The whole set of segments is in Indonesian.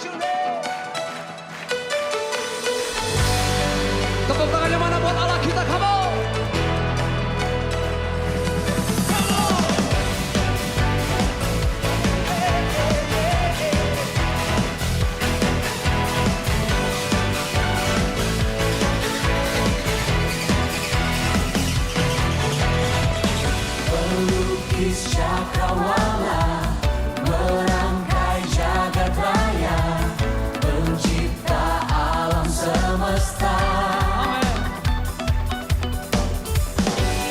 praise your name. Tepuk tangannya mana buat Allah kita, come on. Pelukis cakrawala, merangkai jagat raya, pencipta alam semesta,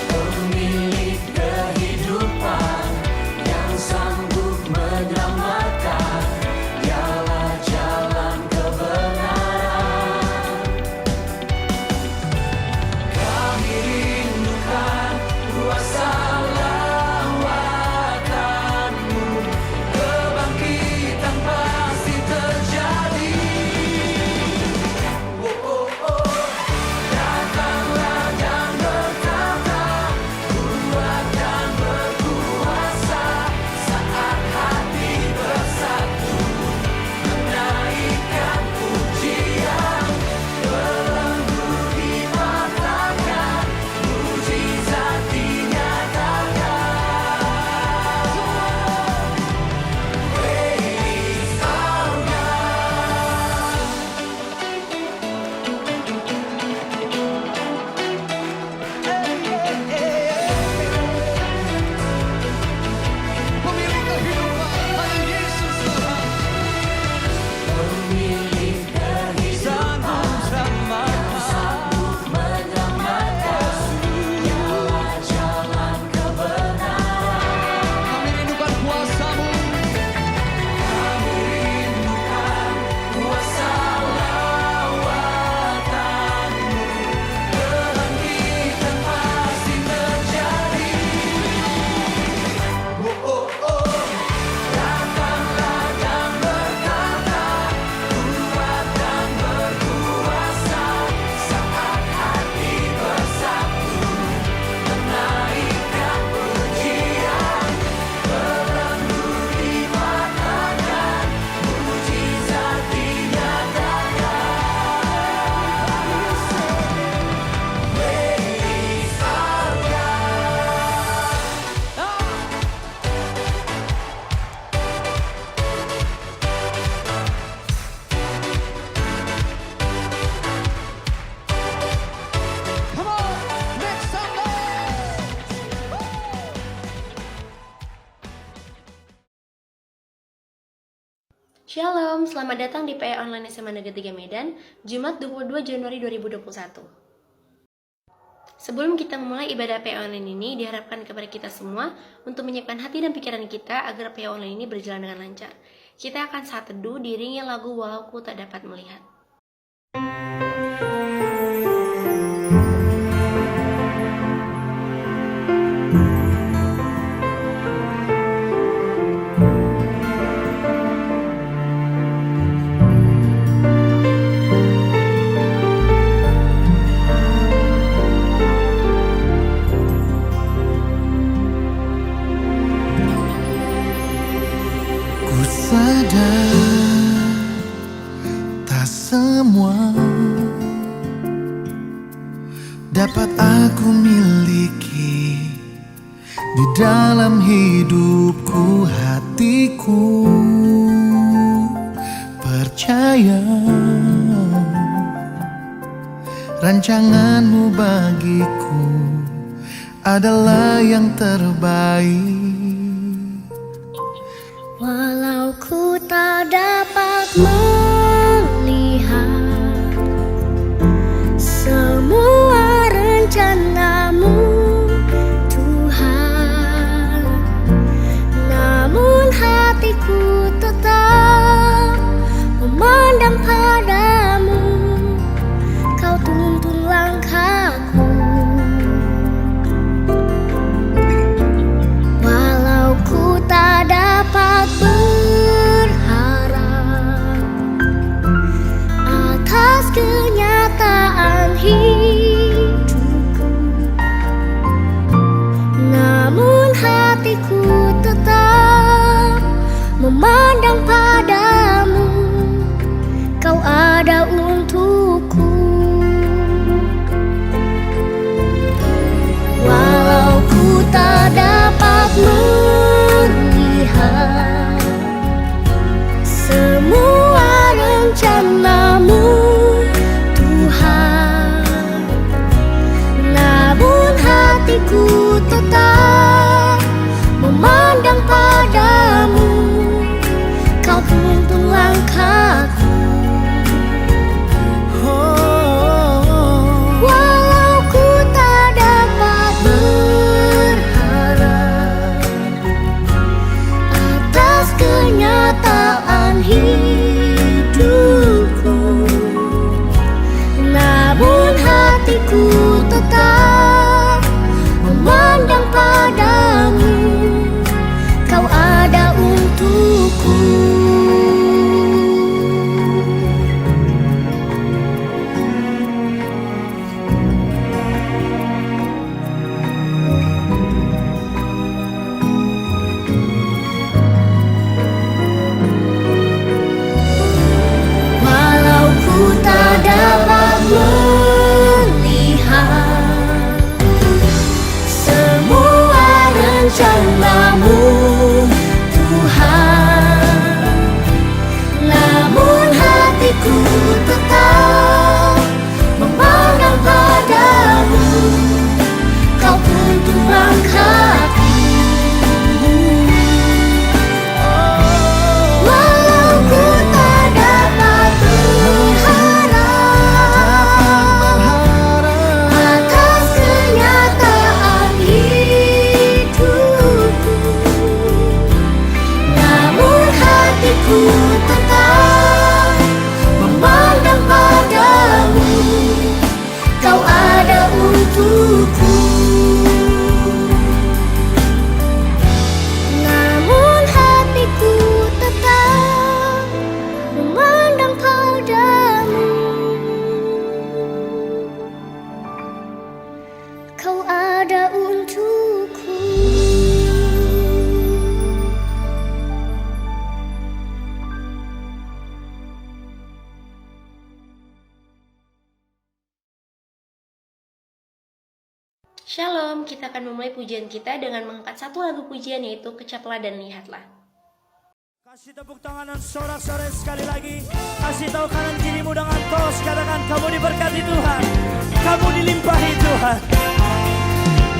pemilik kehidupan yang sanggup menyelamatkan, dialah jalan kebenaran. Kami rindukan kuasa lawatanmu, kebangkitan pasti terjadi. Oh, oh, oh. Datanglah dan berkata, kuat dan berkuasa, saat hati bersatu, menaikkan pujian, belenggu dipatahkan, mujizat dinyatakan. Praise our Pemilik kehidupan, hanya Yesus Tuhan. Pemilik kehidupan yang sanggup menyelamatkan, dialah jalan kebenaran. Kami rindukan kuasa-Mu. Kami rindukan kuasa lawatanmu, kebangkitan pasti terjadi. Oh, oh, oh. Datanglah dan berkata, kuat dan berkuasa, saat hati bersatu, menaikkan pujian, belenggu dipatahkan, mujizat dinyatakan. Praise our Come on, make some noise. Shalom, selamat datang di PE Online SMA Negeri 3 Medan, Jumat 22 Januari 2021. Sebelum kita memulai ibadah PE Online ini, diharapkan kepada kita semua untuk menyiapkan hati dan pikiran kita agar PE Online ini berjalan dengan lancar. Kita akan saat teduh diiringi lagu Walau Ku Tak Dapat Melihat. Ku sadar tak semua dapat aku miliki di dalam hidupku. Hatiku percaya rancanganmu bagiku adalah yang terbaik. Walau ku tak dapat melihat semua rencanamu, Tuhan, namun hatiku tetap memandang padamu. Kau tuntun langkahku. Walau ku tak dapat berharap atas kenyataan hidupku, namun hatiku tetap memandang padamu. Shalom, kita akan memulai pujian kita dengan mengangkat satu lagu pujian yaitu Kecaplah dan Lihatlah. Kasih tepuk tangan dan sorak-sorai sekali lagi. Kasih tahu kanan kirimu dengan tos. Katakan kamu diberkati Tuhan, kamu dilimpahi Tuhan.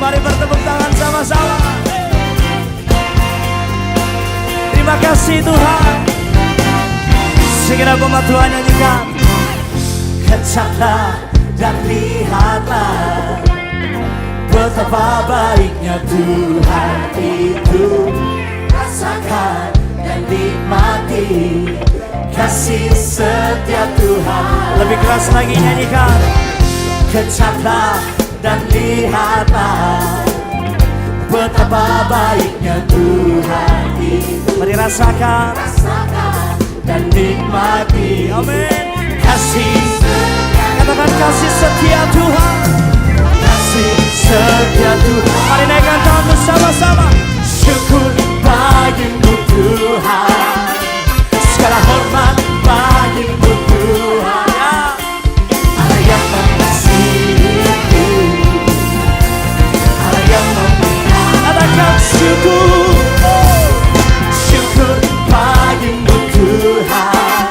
Mari bertepuk tangan sama-sama. Terima kasih Tuhan. Segera umat Tuhan nyanyikan. Kecaplah dan lihatlah betapa baiknya Tuhan itu. Rasakan dan nikmati kasih setia Tuhan. Lebih keras lagi nyanyikan. Kecaplah dan lihatlah betapa baiknya Tuhan itu. Mari rasakan dan nikmati. Amin. Kasih, katakan kasih setia Tuhan. Kasih setia Tuhan. Mari naikkan tangan bersama-sama. Syukur bagimu Tuhan, segala hormat bagimu Tuhan. Allah yang mengasihiku, Allah yang memberikan. Katakan syukur, syukur bagimu Tuhan,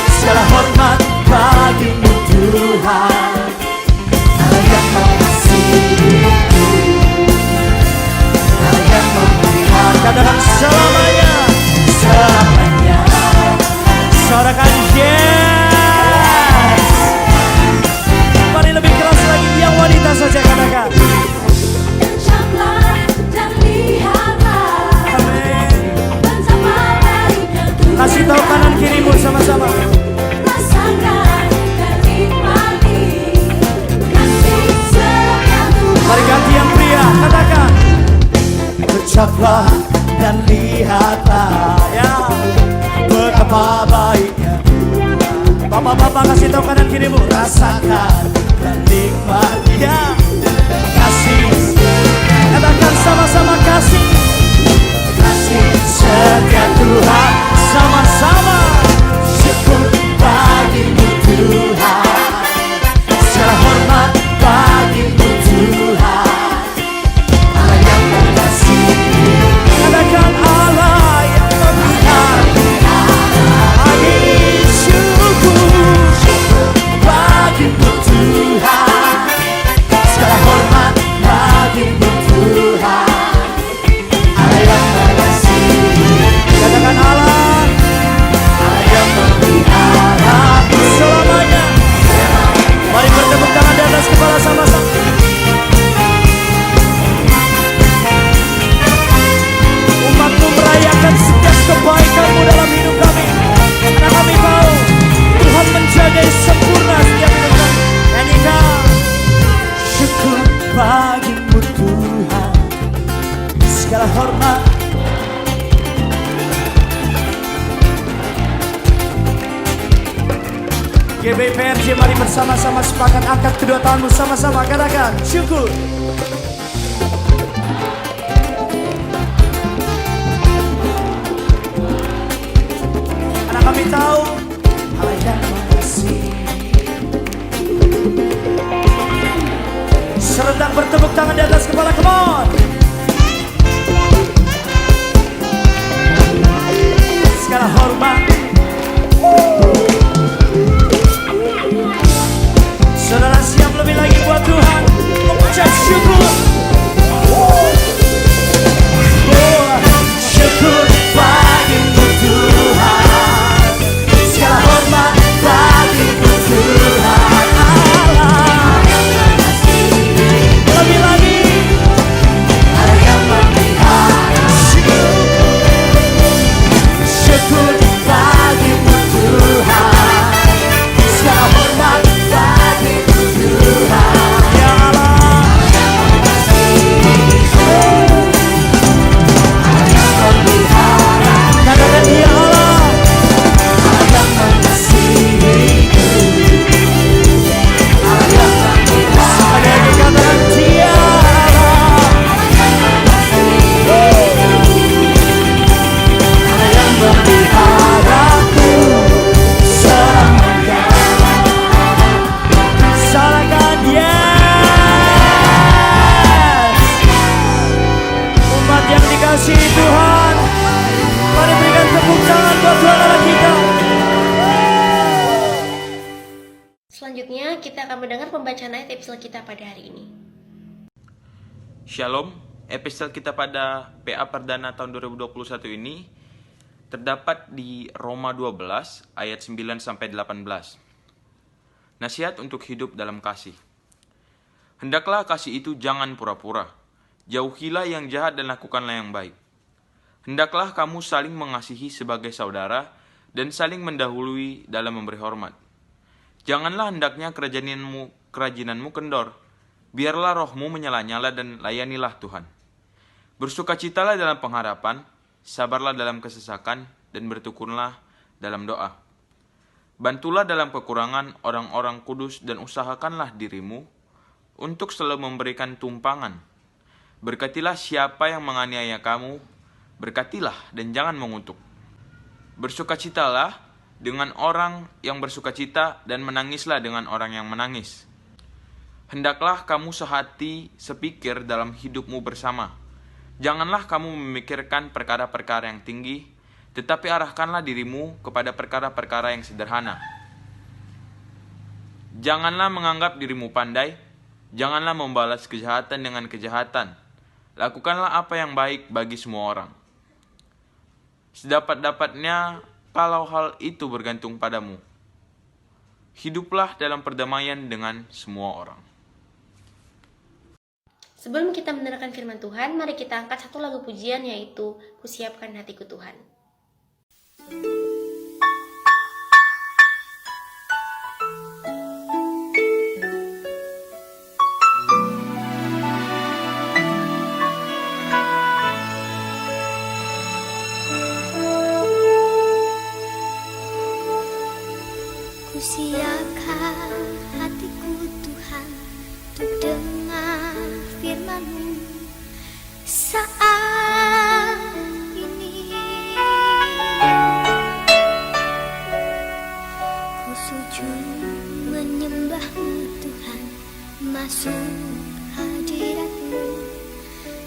segala hormat bagimu Tuhan. Allah yang mengasihiku, Allah yang memberikan. Katakan selamanya, selamanya. Sorakan yes. Mari lebih keras lagi, yang wanita saja katakan. Kecaplah dan lihatlah Amin. betapa baiknya Tuhan. Kasih tahu kanan kirimu sama-sama. Rasakan dan nikmati kasih setia Tuhan. Mari ganti yang pria, katakan. Kecaplah dan lihatlah ya betapa baiknya Tuhan. Bapak-bapak kasih tahu kanan kirimu. Rasakan dan nikmati ya kasih. Katakan sama-sama kasih. Kasih setia Tuhan sama-sama. Syukur bagimu Tuhan, segala hormat bagimu Tuhan. Allah yang mengasihi. Katakan Allah yang memihak. Angin syukur bagimu Tuhan, segala hormat bagimu Tuhan. Allah yang mengasihi. Katakan Allah, Allah yang memelihara selamanya. Mari bertepuk tangan di atas kepala sama-sama. Umatmu merayakan setiap kebaikanmu dalam hidup kami, karena kami tahu Tuhan menjaga sempurna setiap hidup kami. Nyanyikan. Syukur bagimu Tuhan, segala hormat. GBPRJ, mari bersama-sama sepakat angkat kedua tanganmu sama-sama katakan syukur. Karena kami tahu Allah yang mengasihi. Serentak bertepuk tangan di atas kepala, come on. Segala hormat. Saudara siap lebih lagi buat Tuhan mengucap syukur. pertama, kita akan mendengar pembacaan ayat episode kita pada hari ini. Shalom, episode kita pada PA Perdana tahun 2021 ini terdapat di Roma 12 ayat 9-18. Nasihat untuk hidup dalam kasih. Hendaklah kasih itu jangan pura-pura. Jauhilah yang jahat dan lakukanlah yang baik. Hendaklah kamu saling mengasihi sebagai saudara dan saling mendahului dalam memberi hormat. Janganlah hendaknya kerajinanmu kendor. Biarlah rohmu menyala-nyala dan layanilah Tuhan. Bersukacitalah dalam pengharapan, sabarlah dalam kesesakan, dan bertekunlah dalam doa. Bantulah dalam kekurangan orang-orang kudus dan usahakanlah dirimu untuk selalu memberikan tumpangan. Berkatilah siapa yang menganiaya kamu, berkatilah dan jangan mengutuk. Bersukacitalah dengan orang yang bersukacita dan menangislah dengan orang yang menangis. Hendaklah kamu sehati sepikir dalam hidupmu bersama. Janganlah kamu memikirkan perkara-perkara yang tinggi, tetapi arahkanlah dirimu kepada perkara-perkara yang sederhana. Janganlah menganggap dirimu pandai, janganlah membalas kejahatan dengan kejahatan. Lakukanlah apa yang baik bagi semua orang. Sedapat-dapatnya kalau hal itu bergantung padamu. Hiduplah dalam perdamaian dengan semua orang. Sebelum kita mendengarkan firman Tuhan, mari kita angkat satu lagu pujian, yaitu Kusiapkan Hatiku Tuhan. Kusiapkan hatiku Tuhan untuk dengar firman-Mu saat ini. Ku sujud menyembah-Mu Tuhan, masuk hadirat-Mu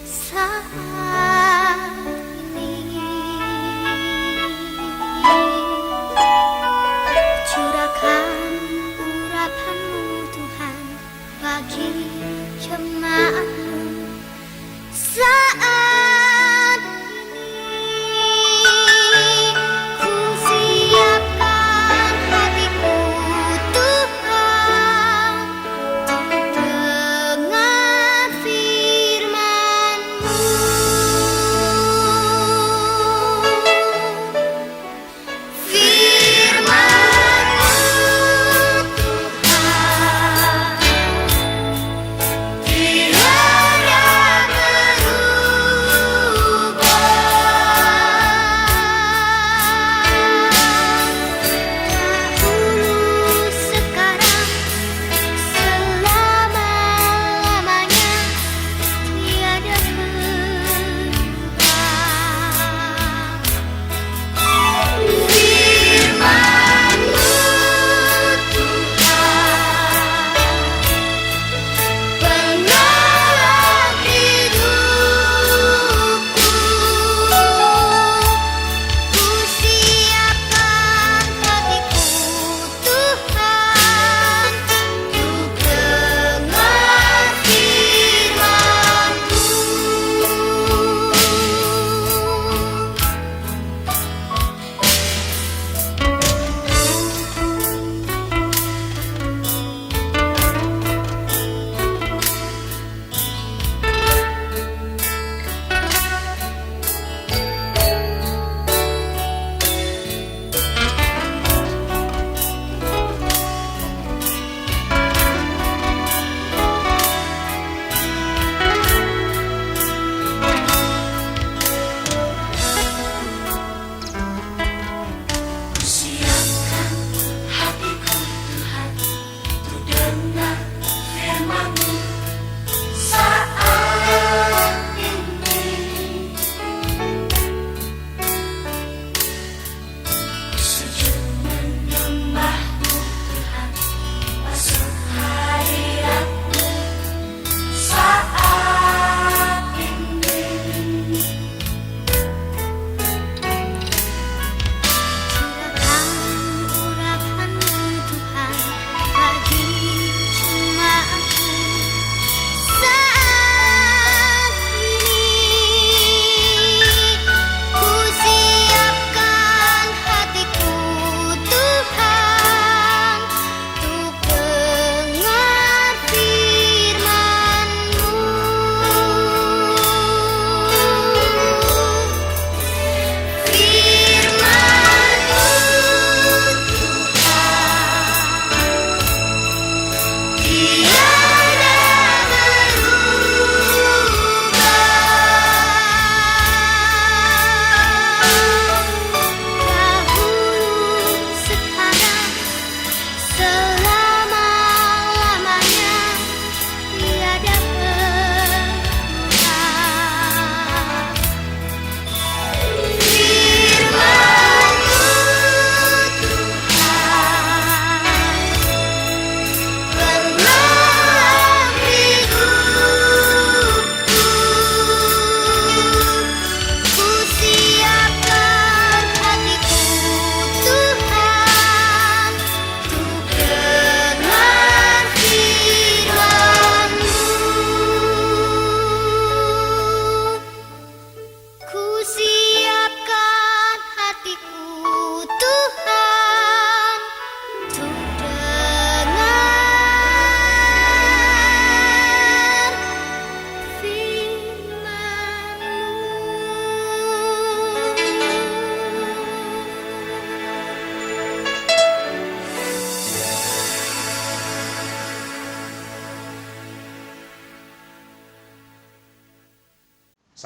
saat ini. Curahkan urapan-Mu Tuhan bagi jemaat-Mu saat ini. Ku siapkan hatiku Tuhan untuk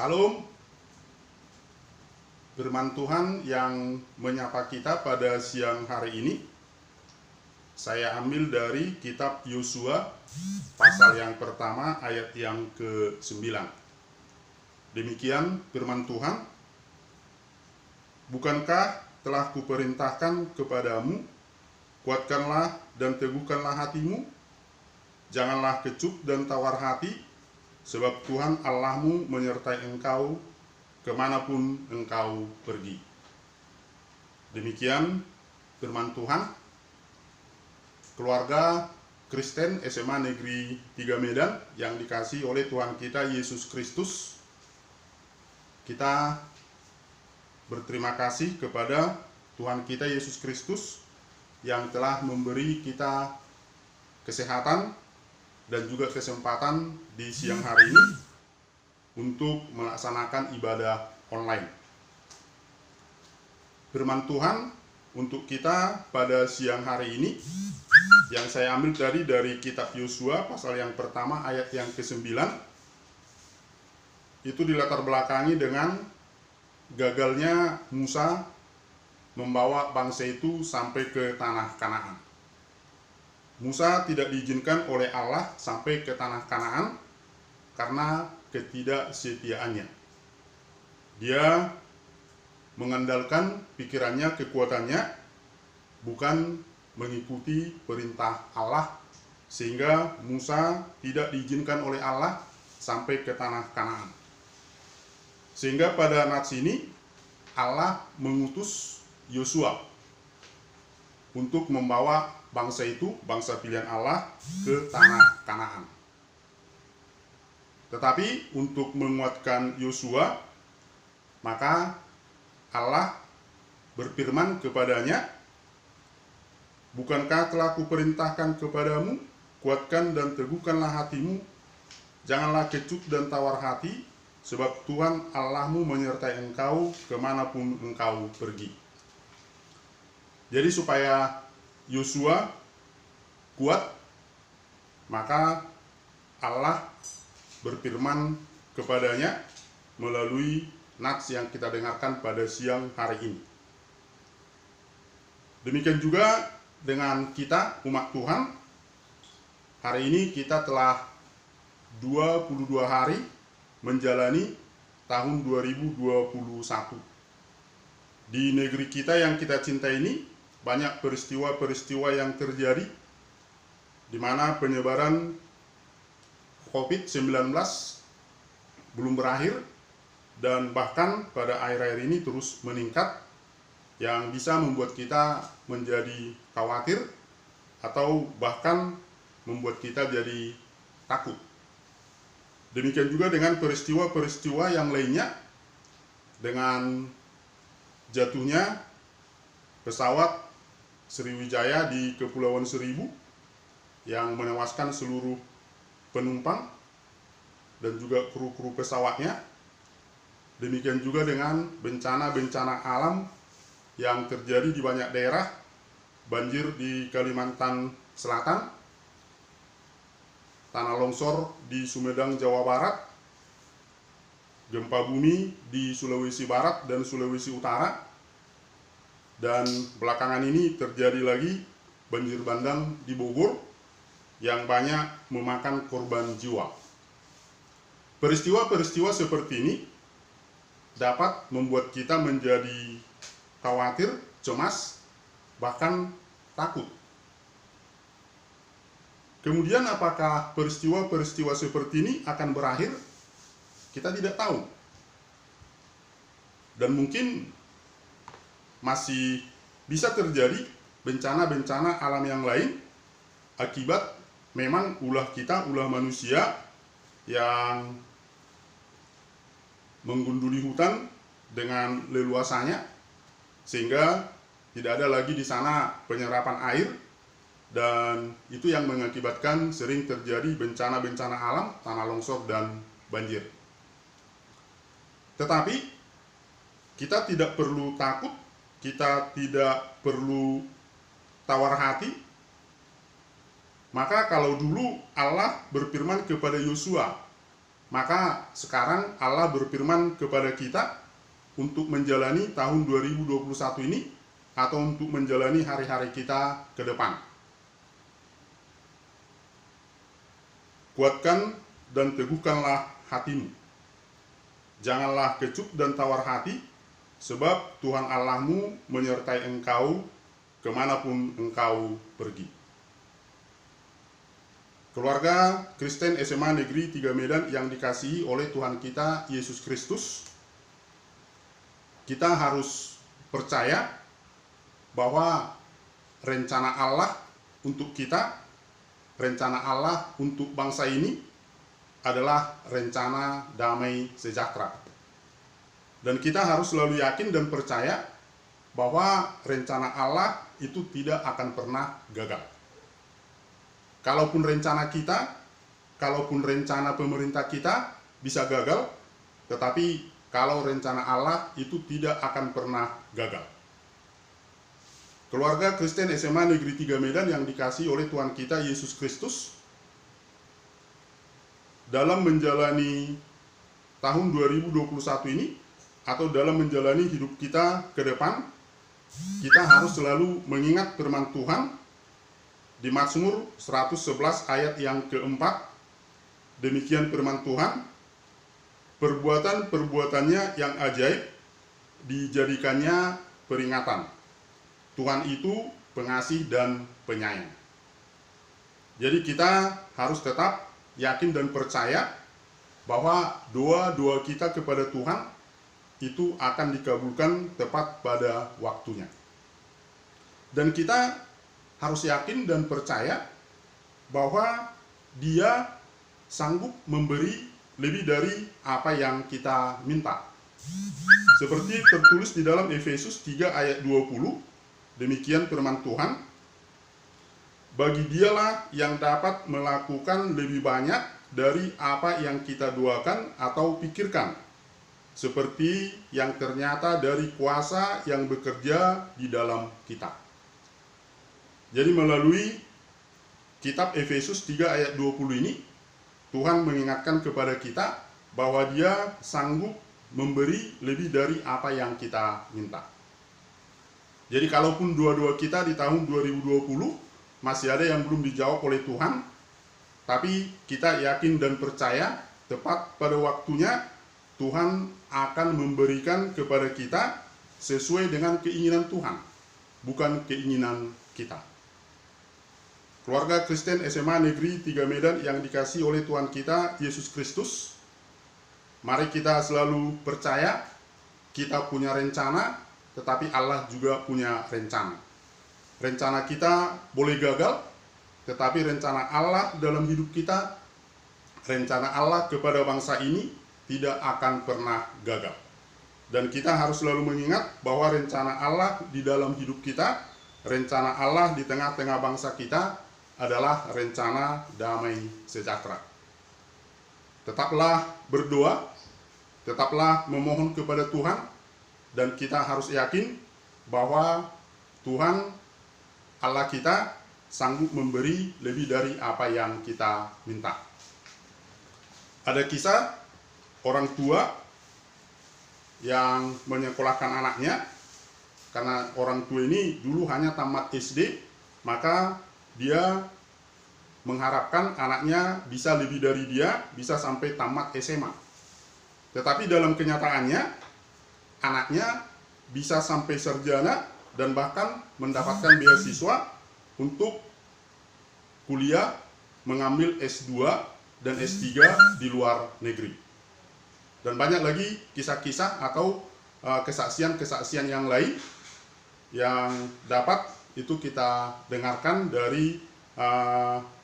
Salam. Firman Tuhan yang menyapa kita pada siang hari ini saya ambil dari kitab Yosua pasal yang pertama ayat yang ke-9. Demikian firman Tuhan. Bukankah telah kuperintahkan kepadamu, kuatkanlah dan teguhkanlah hatimu, janganlah kecup dan tawar hati, sebab Tuhan Allahmu menyertai engkau kemanapun engkau pergi. Demikian firman Tuhan. Keluarga Kristen SMA Negeri 3 Medan yang dikasihi oleh Tuhan kita Yesus Kristus, kita berterima kasih kepada Tuhan kita Yesus Kristus yang telah memberi kita kesehatan dan juga kesempatan di siang hari ini untuk melaksanakan ibadah online. Firman Tuhan untuk kita pada siang hari ini yang saya ambil tadi dari kitab Yosua pasal yang pertama ayat yang ke-9, itu dilatar belakangi dengan gagalnya Musa membawa bangsa itu sampai ke tanah Kanaan. Musa tidak diizinkan oleh Allah sampai ke tanah Kanaan karena ketidaksetiaannya. Dia mengandalkan pikirannya, kekuatannya, bukan mengikuti perintah Allah, sehingga Musa tidak diizinkan oleh Allah sampai ke tanah Kanaan. Sehingga pada nats ini Allah mengutus Yosua untuk membawa bangsa itu, bangsa pilihan Allah, ke tanah Kanaan. Tetapi untuk menguatkan Yosua, maka Allah berfirman kepadanya, bukankah telah kuperintahkan kepadamu, kuatkan dan teguhkanlah hatimu, janganlah kecup dan tawar hati, sebab Tuhan Allahmu menyertai engkau kemanapun engkau pergi. Jadi supaya Yosua kuat, maka Allah berfirman kepadanya melalui nats yang kita dengarkan pada siang hari ini. Demikian juga dengan kita umat Tuhan. Hari ini kita telah 22 hari menjalani tahun 2021. Di negeri kita yang kita cintai ini banyak peristiwa-peristiwa yang terjadi di mana penyebaran COVID-19 belum berakhir dan bahkan pada akhir-akhir ini terus meningkat yang bisa membuat kita menjadi khawatir atau bahkan membuat kita jadi takut. Demikian juga dengan peristiwa-peristiwa yang lainnya, dengan jatuhnya pesawat Sriwijaya di Kepulauan Seribu yang menewaskan seluruh penumpang dan juga kru-kru pesawatnya. Demikian juga dengan bencana-bencana alam yang terjadi di banyak daerah, banjir di Kalimantan Selatan, tanah longsor di Sumedang, Jawa Barat, gempa bumi di Sulawesi Barat dan Sulawesi Utara, dan belakangan ini terjadi lagi banjir bandang di Bogor yang banyak memakan korban jiwa. Peristiwa-peristiwa seperti ini dapat membuat kita menjadi khawatir, cemas, bahkan takut. Kemudian apakah peristiwa-peristiwa seperti ini akan berakhir? Kita tidak tahu. Dan mungkin masih bisa terjadi bencana-bencana alam yang lain akibat memang ulah kita, ulah manusia yang menggunduli hutan dengan leluasanya sehingga tidak ada lagi di sana penyerapan air, dan itu yang mengakibatkan sering terjadi bencana-bencana alam, tanah longsor dan banjir. Tetapi kita tidak perlu takut, kita tidak perlu tawar hati. Maka kalau dulu Allah berfirman kepada Yosua, Maka sekarang Allah berfirman kepada kita untuk menjalani tahun 2021 ini atau untuk menjalani hari-hari kita ke depan. Kuatkan dan teguhkanlah hatimu. Janganlah kecup dan tawar hati, sebab Tuhan Allahmu menyertai engkau kemanapun engkau pergi. Keluarga Kristen SMA Negeri 3 Medan yang dikasihi oleh Tuhan kita Yesus Kristus, kita harus percaya bahwa rencana Allah untuk kita, rencana Allah untuk bangsa ini adalah rencana damai sejahtera. Dan kita harus selalu yakin dan percaya bahwa rencana Allah itu tidak akan pernah gagal. Kalaupun rencana kita, kalaupun rencana pemerintah kita bisa gagal, tetapi kalau rencana Allah itu tidak akan pernah gagal. Keluarga Kristen SMA Negeri 3 Medan yang dikasihi oleh Tuhan kita Yesus Kristus, dalam menjalani tahun 2021 ini atau dalam menjalani hidup kita ke depan, kita harus selalu mengingat firman Tuhan di Mazmur 111 ayat yang keempat. Demikian firman Tuhan, perbuatan-perbuatannya yang ajaib dijadikannya peringatan. Tuhan itu pengasih dan penyayang. Jadi kita harus tetap yakin dan percaya bahwa doa-doa kita kepada Tuhan itu akan dikabulkan tepat pada waktunya. Dan kita harus yakin dan percaya bahwa Dia sanggup memberi lebih dari apa yang kita minta. Seperti tertulis di dalam Efesus 3 ayat 20, demikian firman Tuhan, bagi Dialah yang dapat melakukan lebih banyak dari apa yang kita doakan atau pikirkan, seperti yang ternyata dari kuasa yang bekerja di dalam kita. Jadi melalui kitab Efesus 3 ayat 20 ini, Tuhan mengingatkan kepada kita bahwa Dia sanggup memberi lebih dari apa yang kita minta. Jadi kalaupun doa-doa kita di tahun 2020 masih ada yang belum dijawab oleh Tuhan, tapi kita yakin dan percaya tepat pada waktunya Tuhan akan memberikan kepada kita sesuai dengan keinginan Tuhan, bukan keinginan kita. Keluarga Kristen SMA Negeri 3 Medan yang dikasihi oleh Tuhan kita Yesus Kristus, mari kita selalu percaya kita punya rencana, tetapi Allah juga punya rencana. Rencana kita boleh gagal, tetapi rencana Allah dalam hidup kita, rencana Allah kepada bangsa ini tidak akan pernah gagal. Dan kita harus selalu mengingat bahwa rencana Allah di dalam hidup kita, rencana Allah di tengah-tengah bangsa kita adalah rencana damai sejahtera. Tetaplah berdoa, tetaplah memohon kepada Tuhan, dan kita harus yakin bahwa Tuhan Allah kita sanggup memberi lebih dari apa yang kita minta. Ada kisah orang tua yang menyekolahkan anaknya, karena orang tua ini dulu hanya tamat SD, maka dia mengharapkan anaknya bisa lebih dari dia, bisa sampai tamat SMA. Tetapi dalam kenyataannya, anaknya bisa sampai sarjana dan bahkan mendapatkan beasiswa untuk kuliah, mengambil S2 dan S3 di luar negeri. Dan banyak lagi kisah-kisah atau kesaksian-kesaksian yang lain yang dapat itu kita dengarkan dari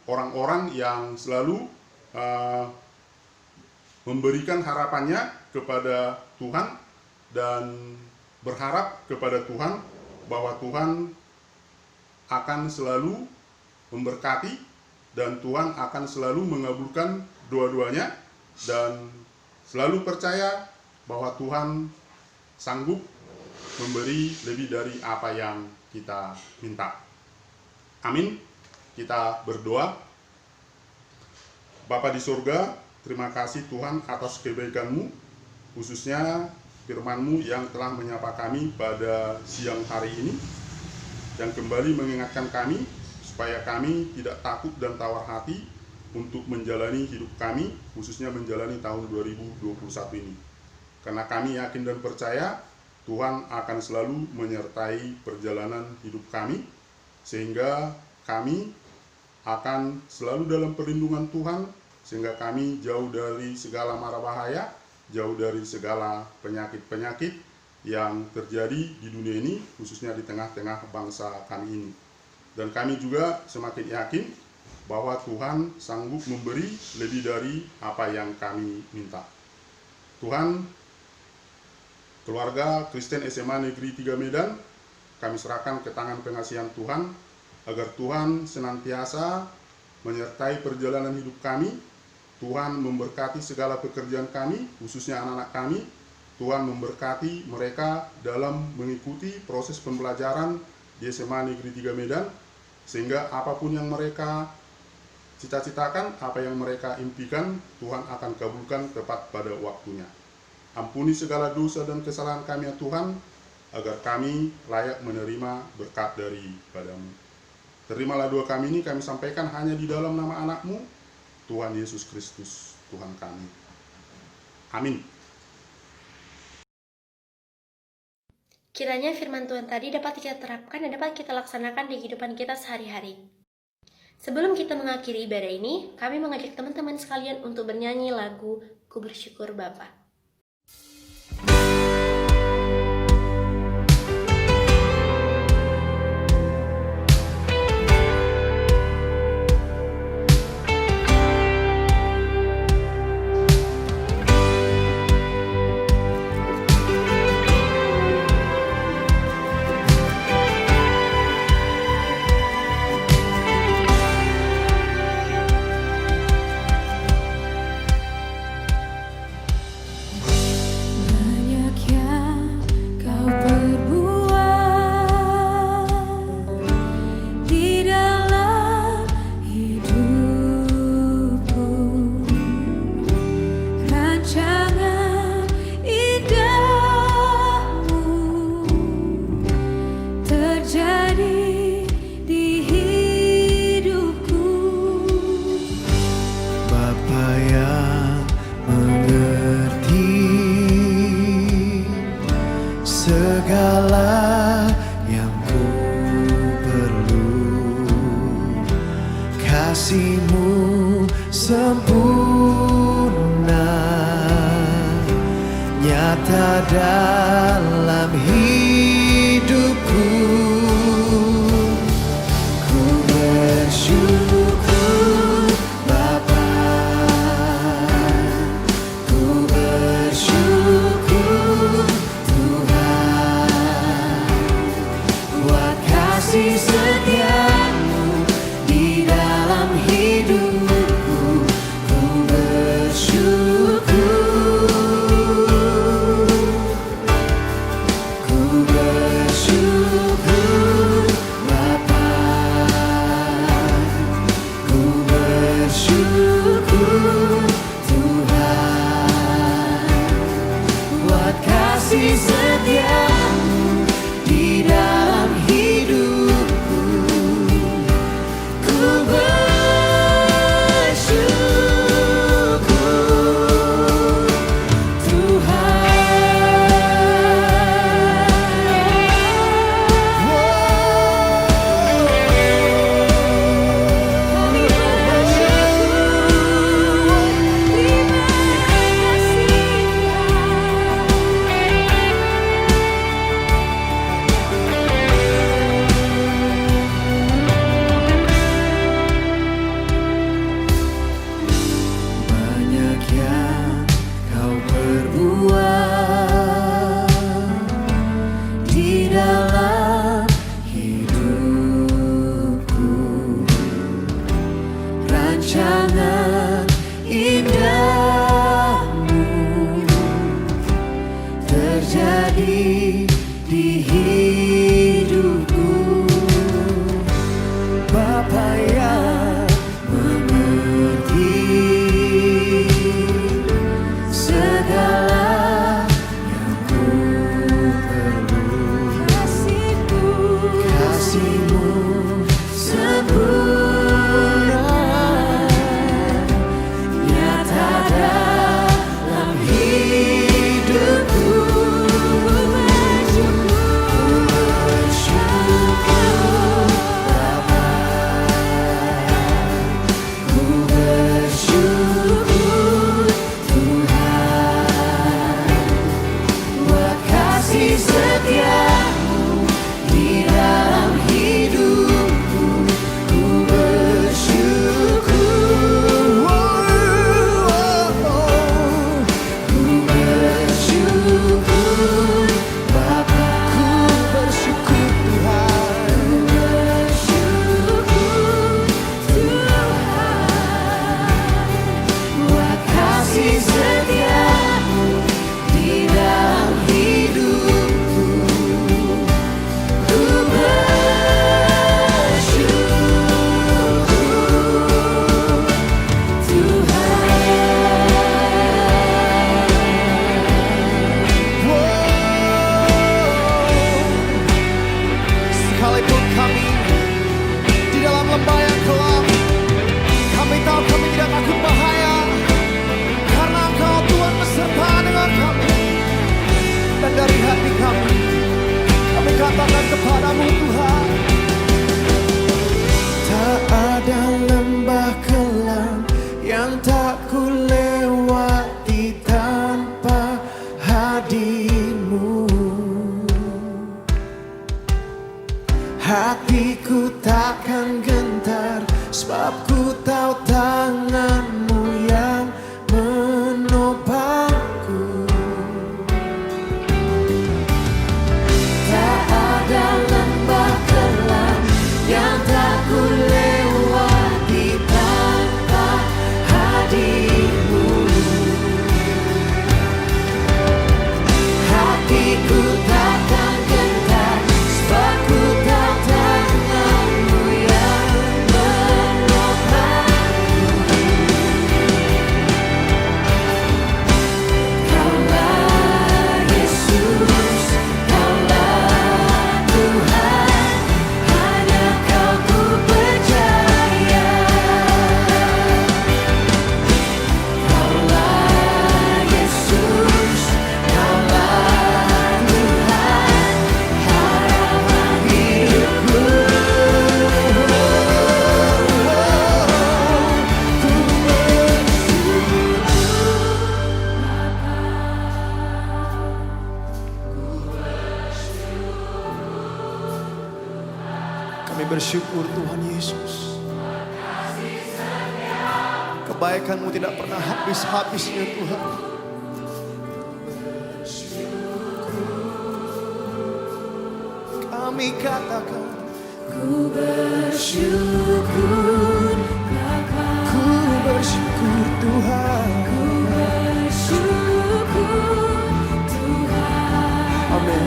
orang-orang yang selalu memberikan harapannya kepada Tuhan dan berharap kepada Tuhan bahwa Tuhan akan selalu memberkati dan Tuhan akan selalu mengabulkan doa-doanya, dan selalu percaya bahwa Tuhan sanggup memberi lebih dari apa yang kita minta. Amin. Kita berdoa. Bapa di surga, terima kasih Tuhan atas kebaikan-Mu, khususnya firman-Mu yang telah menyapa kami pada siang hari ini, yang kembali mengingatkan kami supaya kami tidak takut dan tawar hati untuk menjalani hidup kami, khususnya menjalani tahun 2021 ini. Karena kami yakin dan percaya Tuhan akan selalu menyertai perjalanan hidup kami, sehingga kami akan selalu dalam perlindungan Tuhan, sehingga kami jauh dari segala mara bahaya, jauh dari segala penyakit-penyakit yang terjadi di dunia ini, khususnya di tengah-tengah bangsa kami ini. Dan kami juga semakin yakin bahwa Tuhan sanggup memberi lebih dari apa yang kami minta. Tuhan, keluarga Kristen SMA Negeri 3 Medan, kami serahkan ke tangan pengasihan Tuhan, agar Tuhan senantiasa menyertai perjalanan hidup kami. Tuhan memberkati segala pekerjaan kami, khususnya anak-anak kami. Tuhan memberkati mereka dalam mengikuti proses pembelajaran di SMA Negeri 3 Medan, sehingga apapun yang mereka cita-citakan, apa yang mereka impikan, Tuhan akan kabulkan tepat pada waktunya. Ampuni segala dosa dan kesalahan kami ya Tuhan, agar kami layak menerima berkat daripada-Mu. Terimalah doa kami ini, kami sampaikan hanya di dalam nama anak-Mu, Tuhan Yesus Kristus, Tuhan kami. Amin. Kiranya firman Tuhan tadi dapat kita terapkan dan dapat kita laksanakan di kehidupan kita sehari-hari. Sebelum kita mengakhiri ibadah ini, kami mengajak teman-teman sekalian untuk bernyanyi lagu Ku Bersyukur Bapa. Banyak yang kau perbuat di dalam hidupku, rancangan indahmu terjadi di hidupku. Bapa yang mengerti segala yang ku perlu, kasih-Mu sempurna nyata dalam hidupku. Ku bersyukur Bapa, ku bersyukur Tuhan, buat kasih setia-Mu di dalam hidupku. Ku bersyukur, ku bersyukur Bapa, ku bersyukur Tuhan, buat kasih setia-Mu di dalam hidupku. hatiku takkan gentar, sebab ku tahu tanganmu yang menopangku. Tak ada lembah kelam yang tak ku lewati tanpa hadirmu. Hatiku takkan gentar, sebab ku tahu tanganmu yang menopangku. Kaulah Yesus, Kaulah Tuhan, hanya Kau ku percaya. Kaulah Yesus, Kaulah Tuhan, harapan hidupku. Kami bersyukur Tuhan Yesus, kebaikan-Mu tidak pernah habis-habisnya Tuhan. Kami katakan Ku bersyukur Bapa, ku bersyukur Tuhan. ku bersyukur Tuhan. Amin.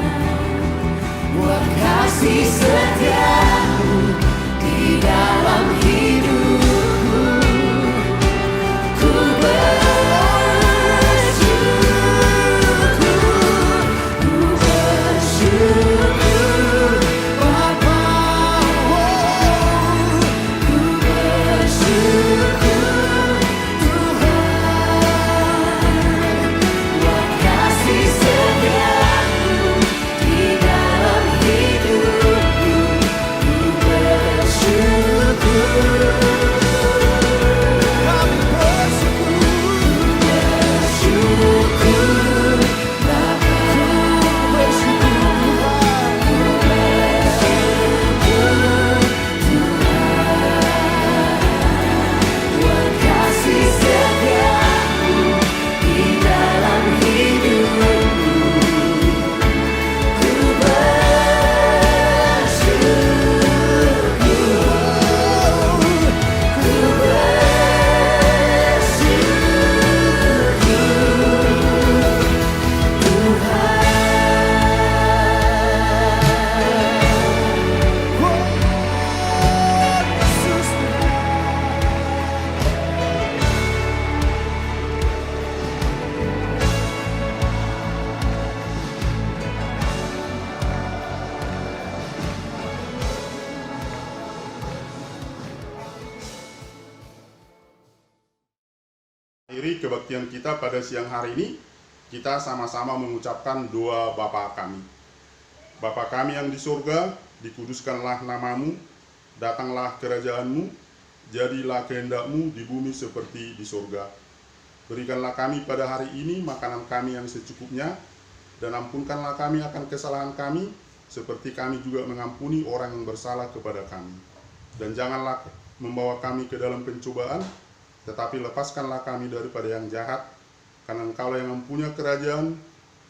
Buat kasih setia-Mu di dalam hidupku, ku bersyukur, ku bersyukur Bapa, ku bersyukur Tuhan. Buat kasih setia-Mu di dalam hidupku, ku bersyukur. Kami bersyukur Bapa, ku bersyukur Tuhan. Buat kasih setia-Mu di dalam hidupku, ku Akhiri kebaktian kita pada siang hari ini, kita sama-sama mengucapkan doa Bapa kami. Bapa kami yang di surga, dikuduskanlah namamu, datanglah kerajaan-Mu, jadilah kehendak-Mu di bumi seperti di surga. Berikanlah kami pada hari ini makanan kami yang secukupnya, dan ampunkanlah kami akan kesalahan kami, seperti kami juga mengampuni orang yang bersalah kepada kami. Dan janganlah membawa kami ke dalam pencobaan, tetapi lepaskanlah kami daripada yang jahat, karena Engkaulah yang mempunyai kerajaan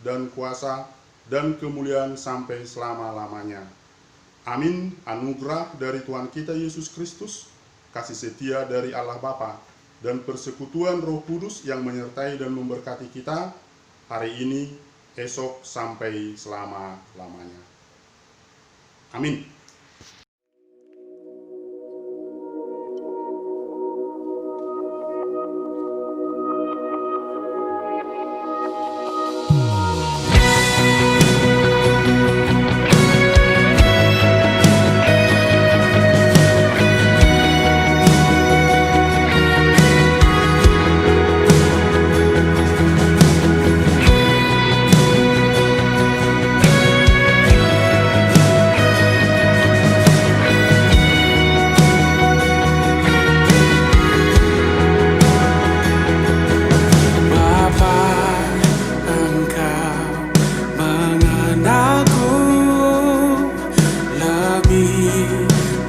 dan kuasa dan kemuliaan sampai selama-lamanya. Amin. Anugerah dari Tuhan kita Yesus Kristus, kasih setia dari Allah Bapa, dan persekutuan Roh Kudus yang menyertai dan memberkati kita hari ini, esok, sampai selama-lamanya. Amin.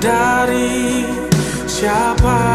dari siapa